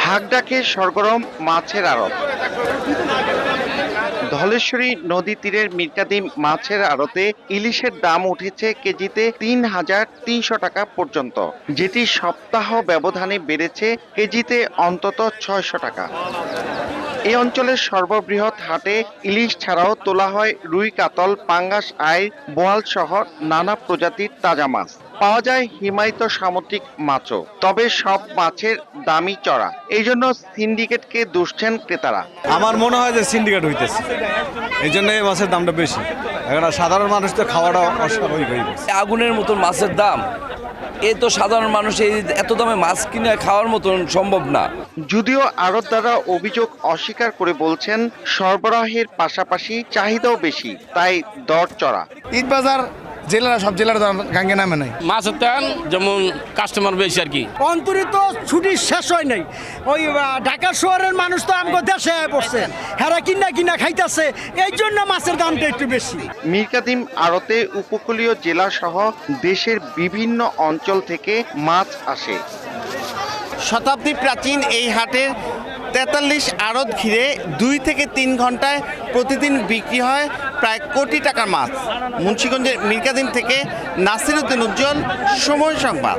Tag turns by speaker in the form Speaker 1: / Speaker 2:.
Speaker 1: হাঁক ডাকে সরগরম মাছের আড়ত। ধলেশ্বরী নদী তীরের মীরকাদিম মাছের আড়তে ইলিশের দাম উঠেছে কেজিতে ৩,৩০০ টাকা পর্যন্ত, যেটি সপ্তাহ ব্যবধানে বেড়েছে কেজিতে অন্তত ৬০০ টাকা। এই অঞ্চলের সর্ববৃহৎ হাটে ইলিশ ছাড়াও তোলা হয় রুই, কাতল, পাঙ্গাস, আইড়, বোয়াল সহ নানা প্রজাতির তাজা মাছ। পাওয়া যায় হিমায়িত সামুদ্রিক মাছও, তবে সব মাছের দামই চড়া। এই জন্য সিন্ডিকেটকে দুষছেন ক্রেতারা।
Speaker 2: আমার মনে হয় যে সিন্ডিকেট হইতেছে, এই জন্য এই মাছের দামটা বেশি। এখন সাধারণ মানুষ তো খাওয়াটা অস্বাভাবিক হয়ে গেছে।
Speaker 3: আগুনের মতন মাছের দাম, এ তো সাধারণ মানুষ এই এত দামে মাছ কিনে খাওয়ার মতন সম্ভব না।
Speaker 1: যদিও আড়তদাররা অভিযোগ অস্বীকার করে বলছেন সরবরাহের পাশাপাশি চাহিদাও বেশি, তাই দর চড়া।
Speaker 4: ঈদ বাজার জেলারা সব জেলার গাঙ্গে নামে নাই।
Speaker 5: মাছের তেল যেমন কাস্টমার বেশি আর কি।
Speaker 6: অন্তরিত ছুটি শেষ হয় নাই, ওই ঢাকা শহরের মানুষ তো আমাকে দেশে পড়ছে, হেরা কিনা খাইতেছে, এই জন্য মাছের দামটা একটু বেশি।
Speaker 1: মীরকাদিম আড়তে উপকূলীয় জেলা সহ দেশের বিভিন্ন অঞ্চল থেকে মাছ আসে।
Speaker 7: শতাব্দী প্রাচীন এই হাটের ৪৩ আড়ত ঘিরে ২ থেকে ৩ ঘন্টায় প্রতিদিন বিক্রি হয় প্রায় কোটি টাকার মাছ। মুন্সিগঞ্জের মীরকাদিম থেকে নাসির উদ্দিন উজ্জ্বল, সময় সংবাদ।